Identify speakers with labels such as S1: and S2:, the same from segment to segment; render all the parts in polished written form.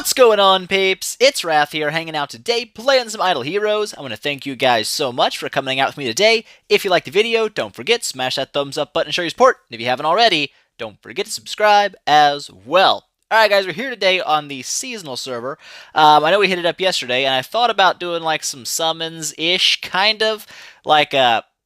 S1: What's going on, peeps? It's Raph here, hanging out today, playing some Idle Heroes. I want to thank you guys so much for coming out with me today. If you liked the video, don't forget, smash that thumbs up button to show your support. And if you haven't already, don't forget to subscribe as well. Alright guys, we're here today on the seasonal server. I know we hit it up yesterday, and I thought about doing like some summons-ish, kind of, like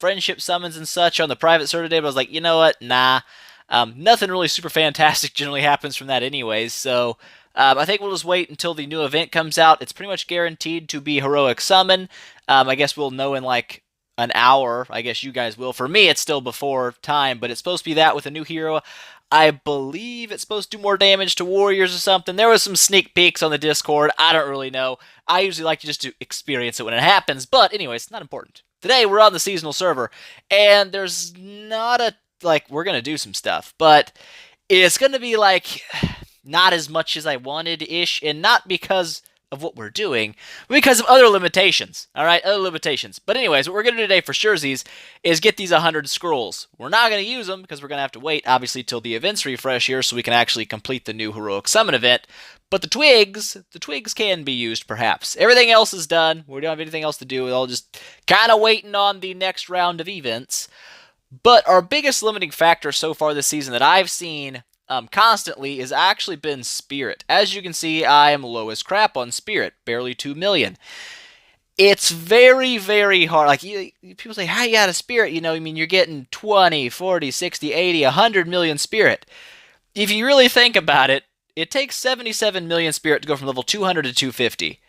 S1: friendship summons and such on the private server today, but I was like, you know what, nah. Nothing really super fantastic generally happens from that anyways, so I think we'll just wait until the new event comes out. It's pretty much guaranteed to be Heroic Summon. I guess we'll know in like an hour. I guess you guys will. For me, it's still before time, but it's supposed to be that with a new hero. I believe it's supposed to do more damage to warriors or something. There was some sneak peeks on the Discord. I don't really know. I usually like to just to experience it when it happens, but anyways, it's not important. Today, we're on the seasonal server, and there's not a, like, we're going to do some stuff, but it's going to be like not as much as I wanted-ish, and not because of what we're doing, but because of other limitations, alright? Other limitations. But anyways, what we're going to do today for surezies is get these 100 scrolls. We're not going to use them, because we're going to have to wait, obviously, till the events refresh here, so we can actually complete the new Heroic Summon event. But the twigs can be used, perhaps. Everything else is done. We don't have anything else to do. We're all just kind of waiting on the next round of events. But our biggest limiting factor so far this season that I've seen constantly has actually been Spirit. As you can see, I am low as crap on Spirit, barely 2 million. It's very, very hard. Like, people say, how you got a Spirit? You know, I mean, you're getting 20, 40, 60, 80, 100 million Spirit. If you really think about it, it takes 77 million Spirit to go from level 200 to 250.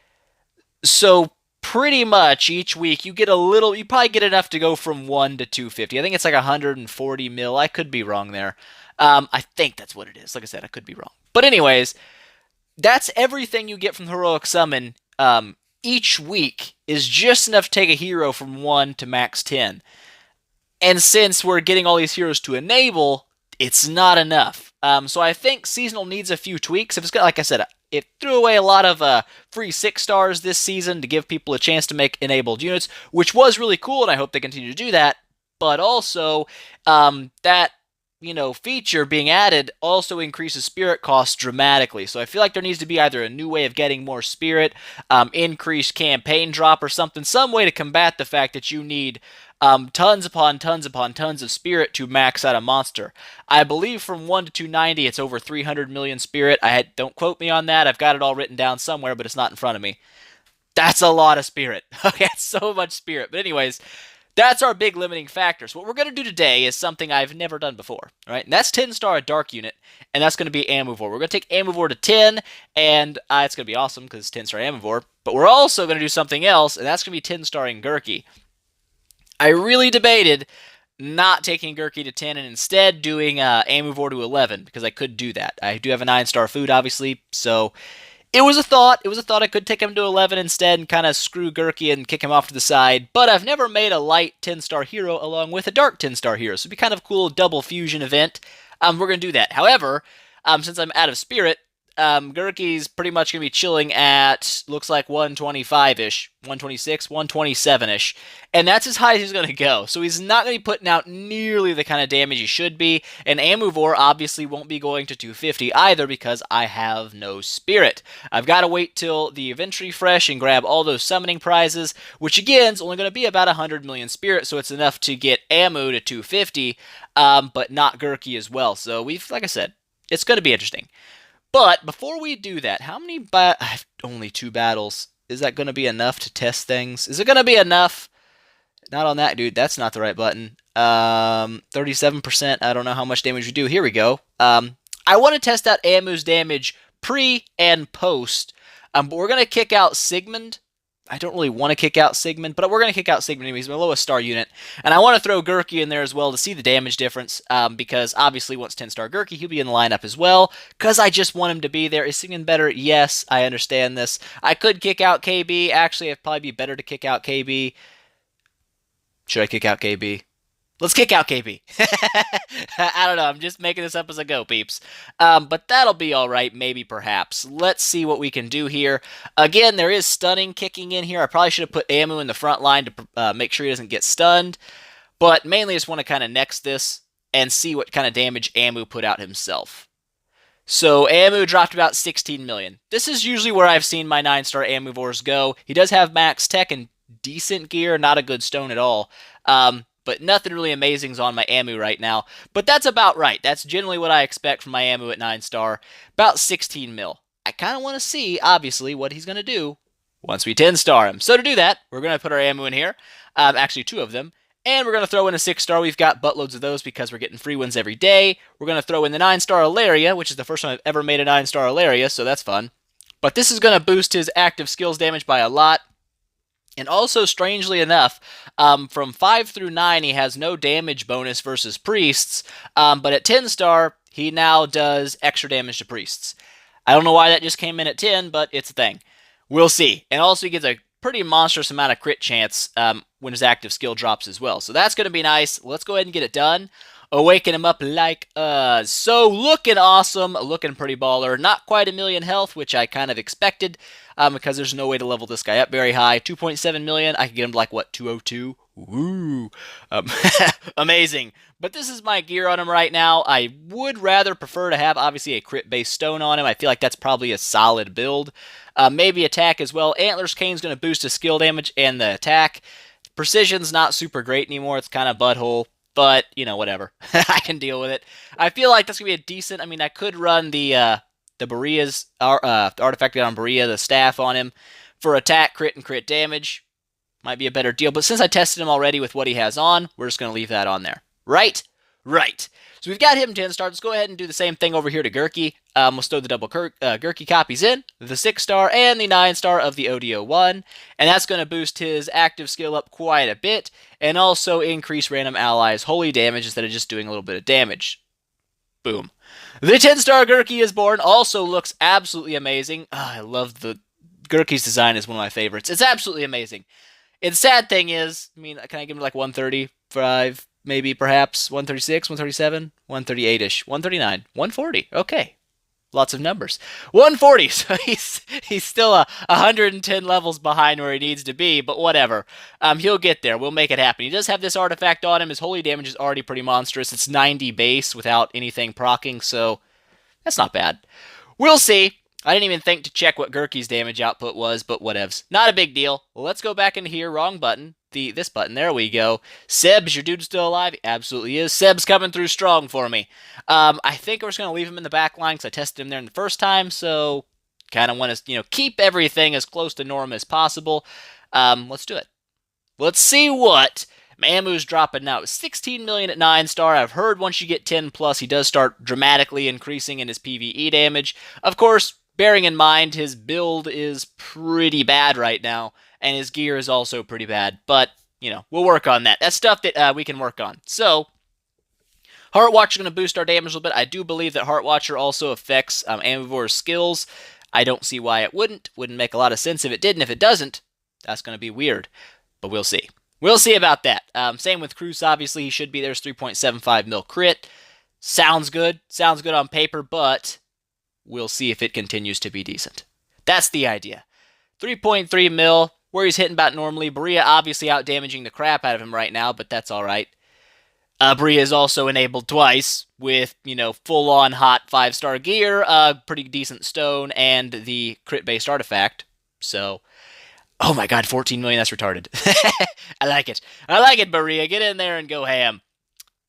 S1: So pretty much each week you get a little, you probably get enough to go from 1 to 250. I think it's like 140 mil. I could be wrong there. I think that's what it is. Like I said, I could be wrong. But anyways, that's everything you get from the Heroic Summon each week is just enough to take a hero from 1 to max 10. And since we're getting all these heroes to enable, it's not enough. So I think Seasonal needs a few tweaks. If it's got, like I said, it threw away a lot of free 6 stars this season to give people a chance to make enabled units, which was really cool, and I hope they continue to do that. But also, that feature being added also increases spirit costs dramatically. So I feel like there needs to be either a new way of getting more spirit, increased campaign drop or something, some way to combat the fact that you need tons upon tons upon tons of spirit to max out a monster. I believe from 1 to 290 it's over 300 million spirit. Don't quote me on that. I've got it all written down somewhere, but it's not in front of me. That's a lot of spirit. Okay, that's so much spirit. But anyways, that's our big limiting factor. So what we're going to do today is something I've never done before, right? And that's 10-star a dark unit, and that's going to be Amuvor. We're going to take Amuvor to 10, and it's going to be awesome because it's 10-star Amuvor. But we're also going to do something else, and that's going to be 10-starring Gerke. I really debated not taking Gerke to 10 and instead doing Amuvor to 11, because I could do that. I do have a 9-star food, obviously, so it was a thought. It was a thought I could take him to 11 instead and kind of screw Gerke and kick him off to the side. But I've never made a light 10-star hero along with a dark 10-star hero. So it'd be kind of a cool double fusion event. We're going to do that. However, since I'm out of spirit, Gerke's pretty much going to be chilling at, looks like 125-ish, 126, 127-ish, and that's as high as he's going to go, so he's not going to be putting out nearly the kind of damage he should be, and Amuvor obviously won't be going to 250 either because I have no spirit. I've got to wait till the event refresh and grab all those summoning prizes, which again is only going to be about 100 million spirit, so it's enough to get Amu to 250, but not Gerke as well, so like I said, it's going to be interesting. But before we do that, how many I have only 2 battles. Is that going to be enough to test things? Is it going to be enough? Not on that, dude. That's not the right button. 37%. I don't know how much damage we do. Here we go. I want to test out Amu's damage pre and post. But we're going to kick out Sigmund. I don't really want to kick out Sigmund, but we're going to kick out Sigmund anyway. He's my lowest star unit. And I want to throw Gerke in there as well to see the damage difference, because obviously once 10-star Gerke, he'll be in the lineup as well, because I just want him to be there. Is Sigmund better? Yes, I understand this. I could kick out KB. Actually, it'd probably be better to kick out KB. Should I kick out KB? Let's kick out KB. I don't know. I'm just making this up as I go, peeps. But that'll be alright, maybe, perhaps. Let's see what we can do here. Again, there is stunning kicking in here. I probably should have put Amu in the front line to make sure he doesn't get stunned. But mainly I just want to kind of next this and see what kind of damage Amu put out himself. So Amu dropped about 16 million. This is usually where I've seen my 9-star Amuvors go. He does have max tech and decent gear, not a good stone at all. But nothing really amazing's on my Amu right now. But that's about right. That's generally what I expect from my Amu at 9-star. About 16 mil. I kind of want to see, obviously, what he's going to do once we 10-star him. So to do that, we're going to put our Amu in here. Actually, 2 of them. And we're going to throw in a 6-star. We've got buttloads of those because we're getting free ones every day. We're going to throw in the 9-star Ilaria, which is the first time I've ever made a 9-star Ilaria, so that's fun. But this is going to boost his active skills damage by a lot. And also, strangely enough, from 5 through 9, he has no damage bonus versus priests. But at 10-star, he now does extra damage to priests. I don't know why that just came in at 10, but it's a thing. We'll see. And also, he gets a pretty monstrous amount of crit chance when his active skill drops as well. So that's going to be nice. Let's go ahead and get it done. Awaken him up like so. Looking awesome. Looking pretty baller. Not quite a million health, which I kind of expected because there's no way to level this guy up very high. 2.7 million. I could get him to like, what, 202? Woo. Amazing. But this is my gear on him right now. I would rather prefer to have, obviously, a crit-based stone on him. I feel like that's probably a solid build. Maybe attack as well. Antler's Cane's going to boost his skill damage and the attack. Precision's not super great anymore. It's kind of butthole. But, you know, whatever. I can deal with it. I feel like that's going to be a decent... I mean, I could run the Berea's... artifact on Berea, the staff on him, for attack, crit, and crit damage. Might be a better deal. But since I tested him already with what he has on, we're just going to leave that on there. Right? Right. So we've got him 10-star. Let's go ahead and do the same thing over here to Gerke. We'll throw the double Gerke copies in, the 6-star and the 9-star of the ODO1. And that's going to boost his active skill up quite a bit, and also increase random allies' holy damage instead of just doing a little bit of damage. Boom. The 10-star Gerke is born. Also looks absolutely amazing. I love the... Gerke's design is one of my favorites. It's absolutely amazing. And the sad thing is, I mean, can I give him like 135... Maybe, perhaps, 136, 137, 138-ish, 139, 140. Okay. Lots of numbers. 140, so he's still 110 levels behind where he needs to be, but whatever. He'll get there. We'll make it happen. He does have this artifact on him. His holy damage is already pretty monstrous. It's 90 base without anything proccing, so that's not bad. We'll see. I didn't even think to check what Gerke's damage output was, but whatevs. Not a big deal. Let's go back into here. Wrong button. This button. There we go. Seb's, your dude still alive? He absolutely is. Seb's coming through strong for me. I think we're just going to leave him in the back line because I tested him there in the first time, so kind of want to, keep everything as close to norm as possible. Let's do it. Let's see what Amu's dropping now. 16 million at 9-star. I've heard once you get 10 plus, he does start dramatically increasing in his PvE damage. Of course, bearing in mind his build is pretty bad right now, and his gear is also pretty bad, but, we'll work on that. That's stuff that we can work on. So, Heart Watcher going to boost our damage a little bit. I do believe that Heart Watcher also affects Amuvor's skills. I don't see why it wouldn't. Wouldn't make a lot of sense if it did, and if it doesn't, that's going to be weird. But we'll see. We'll see about that. Same with Cruz, obviously. He should be there's 3.75 mil crit. Sounds good. Sounds good on paper, but we'll see if it continues to be decent. That's the idea. 3.3 mil, where he's hitting about normally. Berea obviously out-damaging the crap out of him right now, but that's alright. Berea is also enabled twice with, full-on hot 5-star gear, pretty decent stone, and the crit-based artifact. So, oh my god, 14 million, that's retarded. I like it. I like it, Berea. Get in there and go ham.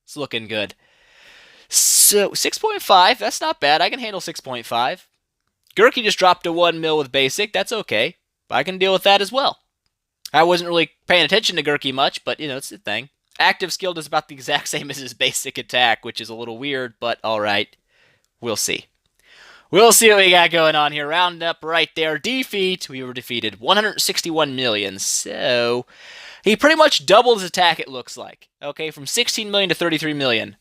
S1: It's looking good. So, 6.5, that's not bad. I can handle 6.5. Gerke just dropped to 1 mil with basic. That's okay. I can deal with that as well. I wasn't really paying attention to Gerke much, but, it's a thing. Active skill does about the exact same as his basic attack, which is a little weird, but alright. We'll see. We'll see what we got going on here. Round up right there. Defeat. We were defeated. 161 million. So, he pretty much doubled his attack, it looks like. Okay, from 16 million to 33 million.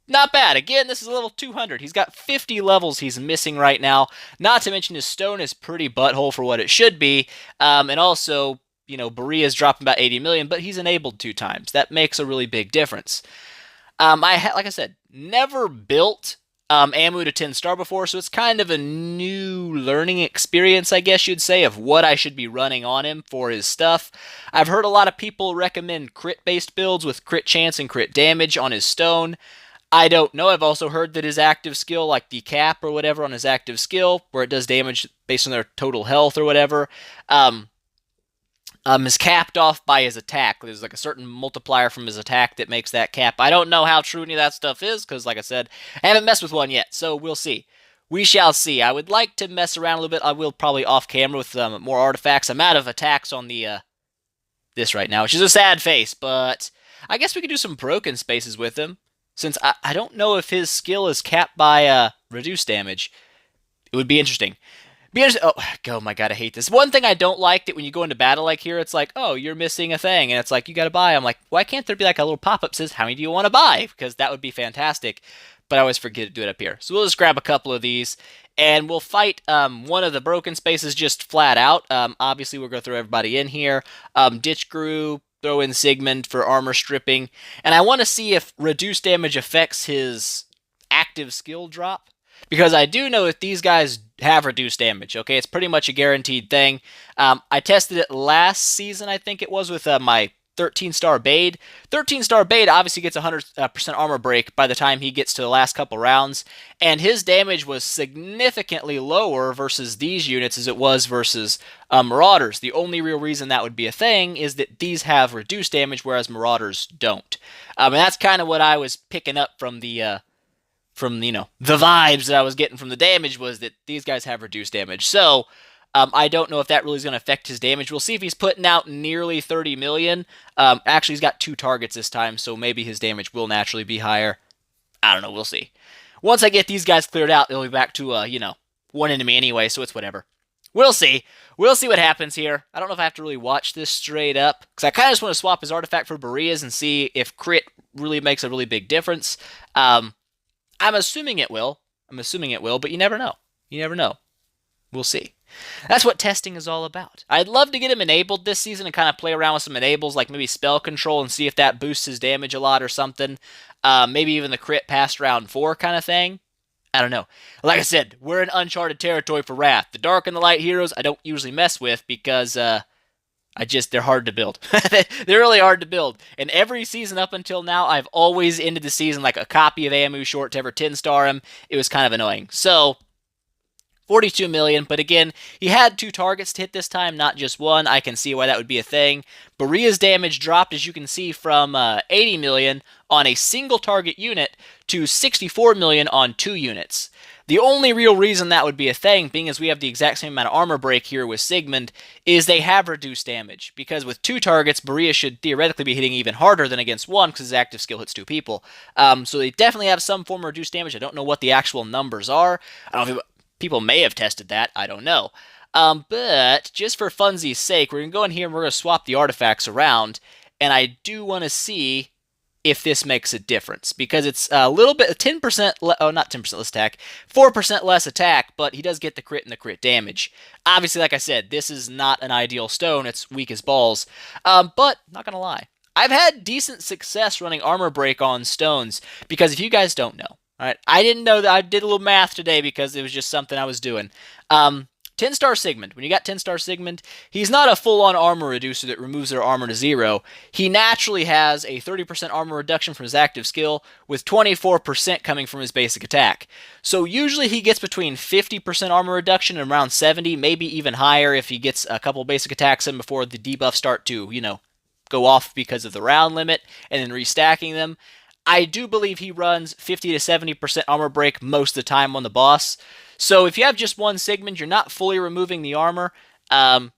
S1: Not bad. Again, this is level 200. He's got 50 levels he's missing right now. Not to mention his stone is pretty butthole for what it should be. And also, Berea's dropping about 80 million, but he's enabled 2 times. That makes a really big difference. Like I said, never built Amu to 10-star before, so it's kind of a new learning experience, I guess you'd say, of what I should be running on him for his stuff. I've heard a lot of people recommend crit-based builds with crit chance and crit damage on his stone. I don't know. I've also heard that his active skill, like the cap or whatever on his active skill, where it does damage based on their total health or whatever, um, is capped off by his attack. There's like a certain multiplier from his attack that makes that cap. I don't know how true any of that stuff is because, like I said, I haven't messed with one yet, so we'll see. We shall see. I would like to mess around a little bit. I will probably off camera with more artifacts. I'm out of attacks on the this right now, which is a sad face, but I guess we could do some broken spaces with him. Since I don't know if his skill is capped by reduced damage. It would be interesting. Oh my god, I hate this. One thing I don't like that when you go into battle like here, it's like, oh, you're missing a thing, and it's like, you gotta buy. I'm like, why can't there be like a little pop-up that says, how many do you want to buy? Because that would be fantastic, but I always forget to do it up here. So we'll just grab a couple of these, and we'll fight one of the broken spaces just flat out. Obviously, we'll go through everybody in here. Ditch Guru, throw in Sigmund for armor stripping, and I want to see if reduced damage affects his active skill drop. Because I do know that these guys have reduced damage, okay? It's pretty much a guaranteed thing. I tested it last season, I think it was, with my 13-star Bade. 13-star Bade obviously gets 100% armor break by the time he gets to the last couple rounds, and his damage was significantly lower versus these units as it was versus Marauders. The only real reason that would be a thing is that these have reduced damage, whereas Marauders don't. And that's kind of what I was picking up from the the vibes that I was getting from the damage was that these guys have reduced damage. So, I don't know if that really is going to affect his damage. We'll see if he's putting out nearly 30 million. Actually, he's got 2 targets this time, so maybe his damage will naturally be higher. I don't know, we'll see. Once I get these guys cleared out, they'll be back to, one enemy anyway, so it's whatever. We'll see. We'll see what happens here. I don't know if I have to really watch this straight up, because I kind of just want to swap his artifact for Berea's and see if crit really makes a really big difference. I'm assuming it will. But you never know. You never know. We'll see. That's what testing is all about. I'd love to get him enabled this season and kind of play around with some enables, like maybe spell control and see if that boosts his damage a lot or something. Maybe even the crit past round 4 kind of thing. I don't know. Like I said, we're in uncharted territory for Wrath. The Dark and the Light heroes I don't usually mess with because they're hard to build. They're really hard to build. And every season up until now, I've always ended the season like a copy of Amu short to ever 10-star him. It was kind of annoying. So, 42 million, but again, he had 2 targets to hit this time, not just one. I can see why that would be a thing. Berea's damage dropped, as you can see, from 80 million on a single target unit to 64 million on 2 units. The only real reason that would be a thing, being as we have the exact same amount of armor break here with Sigmund, is they have reduced damage. Because with 2 targets, Berea should theoretically be hitting even harder than against 1, because his active skill hits 2 people. So they definitely have some form of reduced damage. I don't know what the actual numbers are. I don't know if people may have tested that. I don't know. But just for funsies' sake, we're going to go in here and we're going to swap the artifacts around. And I do want to see if this makes a difference, because it's a little bit, 10%, not 10% less attack, 4% less attack, but he does get the crit and the crit damage. Obviously, like I said, this is not an ideal stone, it's weak as balls, but not gonna lie, I've had decent success running armor break on stones, because if you guys don't know, alright, I didn't know that. I did a little math today because it was just something I was doing. 10-star Sigmund. When you got 10-star Sigmund, he's not a full-on armor reducer that removes their armor to 0. He naturally has a 30% armor reduction from his active skill, with 24% coming from his basic attack. So usually he gets between 50% armor reduction and around 70, maybe even higher if he gets a couple basic attacks in before the debuffs start to, go off because of the round limit, and then restacking them. I do believe he runs 50 to 70% armor break most of the time on the boss. So if you have just one Sigmund, you're not fully removing the armor.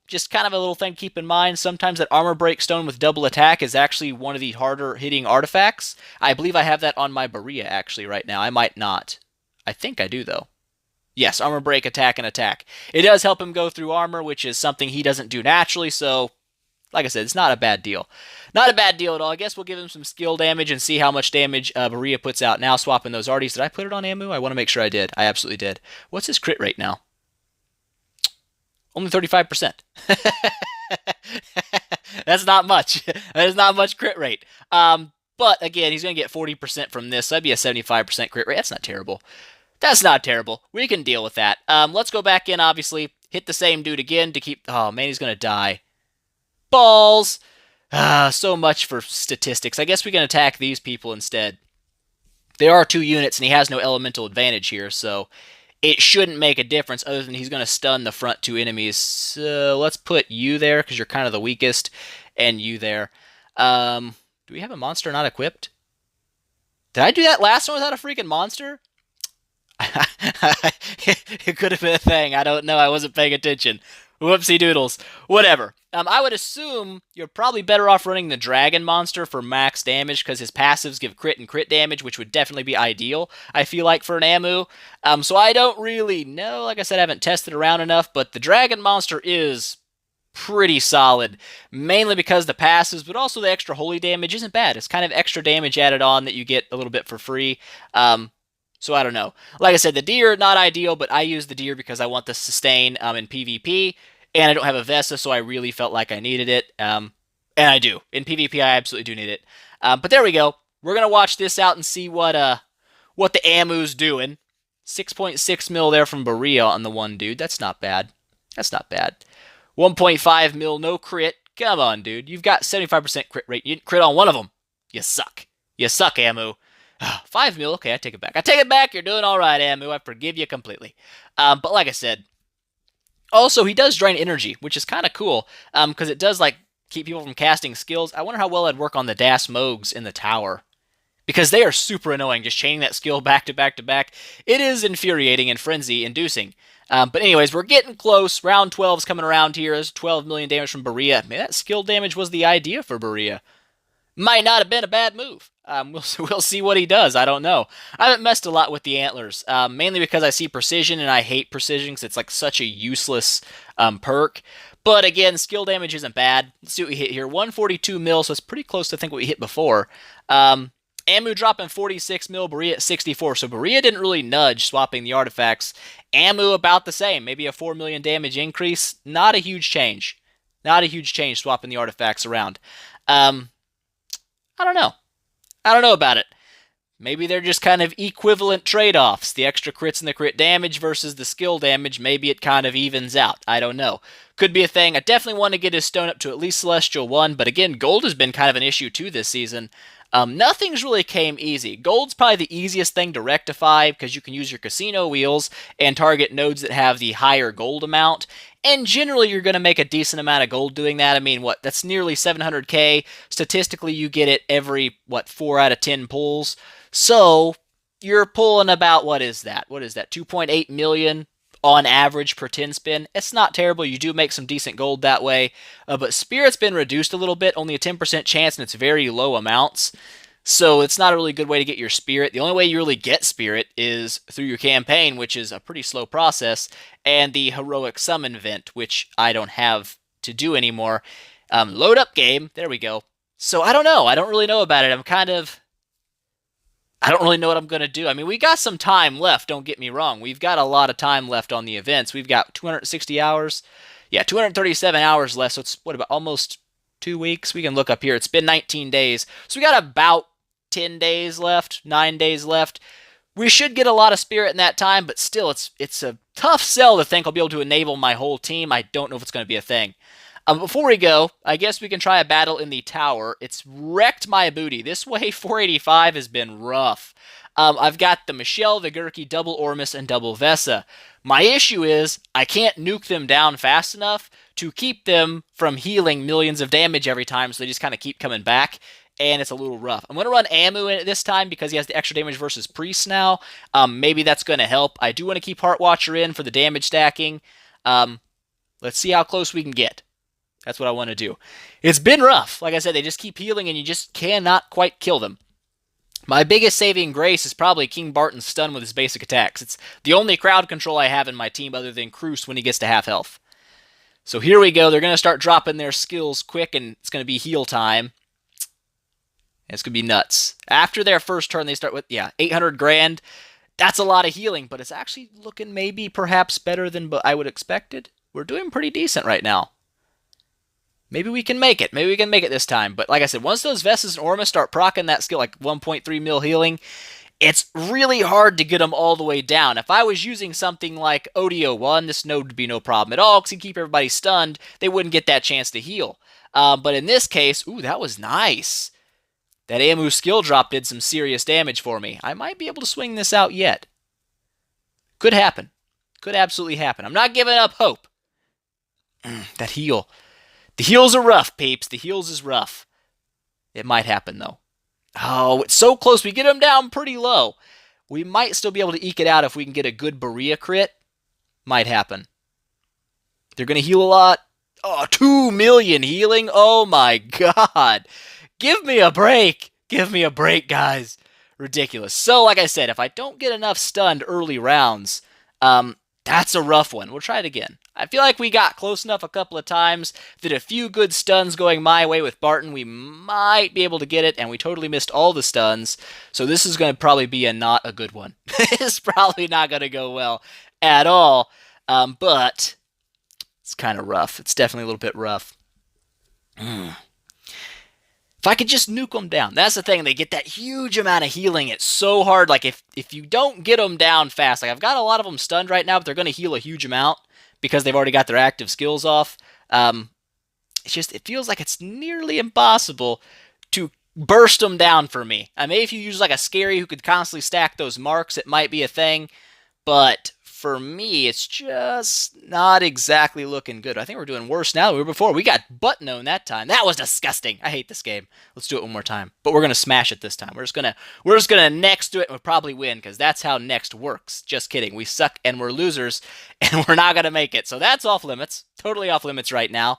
S1: Just kind of a little thing to keep in mind. Sometimes that armor break stone with double attack is actually one of the harder hitting artifacts. I believe I have that on my Berea actually right now. I might not. I think I do though. Yes, armor break, attack, and attack. It does help him go through armor, which is something he doesn't do naturally, so like I said, it's not a bad deal. Not a bad deal at all. I guess we'll give him some skill damage and see how much damage Berea puts out now, swapping those arties. Did I put it on Amu? I want to make sure I did. I absolutely did. What's his crit rate now? Only 35%. That's not much. That is not much crit rate. But again, he's going to get 40% from this, so that'd be a 75% crit rate. That's not terrible. That's not terrible. We can deal with that. Let's go back in, obviously. Hit the same dude again to keep... Oh, man, he's going to die. Balls! So much for statistics. I guess we can attack these people instead. There are 2 units, and he has no elemental advantage here, so it shouldn't make a difference other than he's going to stun the front 2 enemies. So let's put you there because you're kind of the weakest, and you there. Do we have a monster not equipped? Did I do that last one without a freaking monster? It could have been a thing. I don't know. I wasn't paying attention. Whoopsie doodles. Whatever. I would assume you're probably better off running the dragon monster for max damage because his passives give crit and crit damage, which would definitely be ideal, I feel like, for an Amu. So I don't really know. Like I said, I haven't tested around enough, but the dragon monster is pretty solid, mainly because the passives, but also the extra holy damage isn't bad. It's kind of extra damage added on that you get a little bit for free. So I don't know. Like I said, the deer, not ideal, but I use the deer because I want the sustain in PvP, and I don't have a Vesa, so I really felt like I needed it. And I do. In PvP, I absolutely do need it. But there we go. We're going to watch this out and see what the Amu's doing. 6.6 mil there from Berea on the one dude. That's not bad. That's not bad. 1.5 mil, no crit. Come on, dude. You've got 75% crit rate. You didn't crit on one of them. You suck. You suck, Amu. 5 mil, okay, I take it back. I take it back, you're doing alright, Amu, I forgive you completely. But like I said, also, he does drain energy, which is kind of cool, because it does, like, keep people from casting skills. I wonder how well it'd work on the Das Mogs in the tower. Because they are super annoying, just chaining that skill back to back to back. It is infuriating and frenzy-inducing. But anyways, we're getting close. Round 12's coming around here. There's 12 million damage from Berea. Maybe that skill damage was the idea for Berea. Might not have been a bad move. We'll see what he does. I don't know. I haven't messed a lot with the antlers, mainly because I see precision, and I hate precision because it's like such a useless perk. But again, skill damage isn't bad. Let's see what we hit here. 142 mil, so it's pretty close to I think what we hit before. Amu dropping 46 mil, Berea at 64. So Berea didn't really nudge swapping the artifacts. Amu about the same, maybe a 4 million damage increase. Not a huge change. Not a huge change swapping the artifacts around. I don't know. I don't know about it. Maybe they're just kind of equivalent trade-offs. The extra crits and the crit damage versus the skill damage. Maybe it kind of evens out. I don't know. Could be a thing. I definitely want to get his stone up to at least Celestial 1, but again, gold has been kind of an issue too this season. Nothing's really came easy. Gold's probably the easiest thing to rectify because you can use your casino wheels and target nodes that have the higher gold amount. And generally, you're going to make a decent amount of gold doing that. I mean, that's nearly 700k. Statistically, you get it every, 4 out of 10 pulls. So, you're pulling about, what is that? 2.8 million on average per 10 spin. It's not terrible. You do make some decent gold that way. But Spirit's been reduced a little bit. Only a 10% chance, and it's very low amounts. So it's not a really good way to get your Spirit. The only way you really get Spirit is through your campaign, which is a pretty slow process, and the Heroic Summon event, which I don't have to do anymore. Load up game. There we go. So I don't know. I don't really know about it. I don't really know what I'm going to do. I mean, we got some time left, don't get me wrong. We've got a lot of time left on the events. We've got 260 hours. Yeah, 237 hours left, so it's, about almost 2 weeks? We can look up here. It's been 19 days. So we got about 10 days left, 9 days left. We should get a lot of Spirit in that time, but still, it's a tough sell to think I'll be able to enable my whole team. I don't know if it's going to be a thing. Before we go, I guess we can try a battle in the tower. It's wrecked my booty. This way, 485 has been rough. I've got the Michelle, the Gerke, double Ormus, and double Vesa. My issue is I can't nuke them down fast enough to keep them from healing millions of damage every time, so they just kind of keep coming back, and it's a little rough. I'm going to run Amu in it this time because he has the extra damage versus Priest now. Maybe that's going to help. I do want to keep Heart Watcher in for the damage stacking. Let's see how close we can get. That's what I want to do. It's been rough. Like I said, they just keep healing, and you just cannot quite kill them. My biggest saving grace is probably King Barton's stun with his basic attacks. It's the only crowd control I have in my team other than Cruz when he gets to half health. So here we go. They're going to start dropping their skills quick, and it's going to be heal time. And it's going to be nuts. After their first turn, they start with, 800 grand. That's a lot of healing, but it's actually looking maybe perhaps better than I would have expected. We're doing pretty decent right now. Maybe we can make it. Maybe we can make it this time. But like I said, once those Vestas and Ormus start proccing that skill, like 1.3 mil healing, it's really hard to get them all the way down. If I was using something like ODO1, this node would be no problem at all because he'd keep everybody stunned. They wouldn't get that chance to heal. But in this case, ooh, that was nice. That Amu skill drop did some serious damage for me. I might be able to swing this out yet. Could happen. Could absolutely happen. I'm not giving up hope. That heal. The heals are rough, peeps. The heals is rough. It might happen, though. Oh, it's so close. We get him down pretty low. We might still be able to eke it out if we can get a good Berea crit. Might happen. They're going to heal a lot. Oh, 2 million healing? Oh my god. Give me a break. Give me a break, guys. Ridiculous. So, like I said, if I don't get enough stunned early rounds, that's a rough one. We'll try it again. I feel like we got close enough a couple of times that a few good stuns going my way with Barton, we might be able to get it, and we totally missed all the stuns. So this is going to probably be not a good one. It's probably not going to go well at all, but it's kind of rough. It's definitely a little bit rough. If I could just nuke them down. That's the thing. They get that huge amount of healing. It's so hard. Like, if you don't get them down fast, like, I've got a lot of them stunned right now, but they're going to heal a huge amount because they've already got their active skills off. It feels like it's nearly impossible to burst them down for me. I mean, if you use, like, a scary who could constantly stack those marks, it might be a thing, but for me, it's just not exactly looking good. I think we're doing worse now than we were before. We got butt-known that time. That was disgusting. I hate this game. Let's do it one more time. But we're going to smash it this time. We're just gonna next to it and we'll probably win because that's how next works. Just kidding. We suck and we're losers and we're not going to make it. So that's off limits. Totally off limits right now.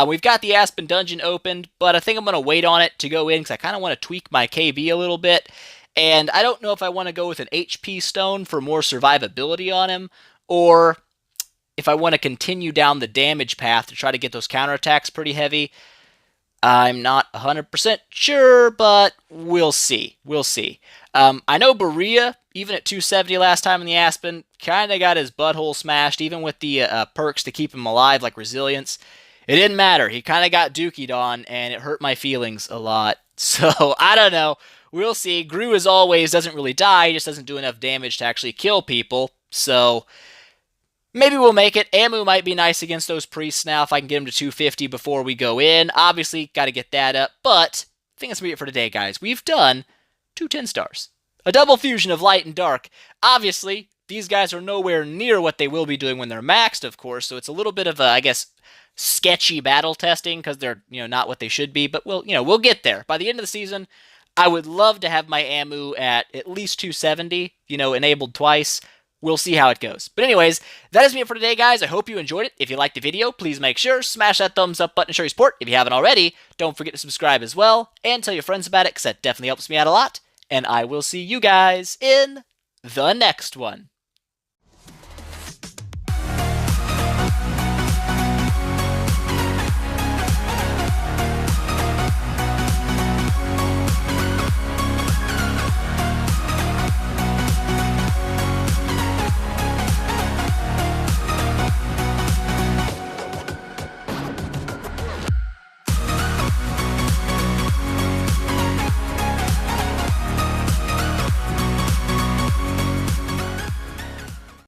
S1: We've got the Aspen dungeon opened, but I think I'm going to wait on it to go in because I kind of want to tweak my KB a little bit. And I don't know if I want to go with an HP stone for more survivability on him, or if I want to continue down the damage path to try to get those counterattacks pretty heavy. I'm not 100% sure, but we'll see. We'll see. I know Berea, even at 270 last time in the Aspen, kind of got his butthole smashed, even with the perks to keep him alive, like Resilience. It didn't matter. He kind of got dookied on, and it hurt my feelings a lot. So, I don't know. We'll see. Gru, as always, doesn't really die. He just doesn't do enough damage to actually kill people. So, maybe we'll make it. Amu might be nice against those priests now if I can get him to 250 before we go in. Obviously, got to get that up. But, I think that's going to be it for today, guys. We've done 2 10 stars. A double fusion of light and dark. Obviously, these guys are nowhere near what they will be doing when they're maxed, of course. So, it's a little bit of, I guess, sketchy battle testing because they're, not what they should be. But, we'll get there. By the end of the season, I would love to have my Amu at least 270, enabled twice. We'll see how it goes. But anyways, that is me for today, guys. I hope you enjoyed it. If you liked the video, please make sure, smash that thumbs up button to show your support. If you haven't already, don't forget to subscribe as well, and tell your friends about it, because that definitely helps me out a lot. And I will see you guys in the next one.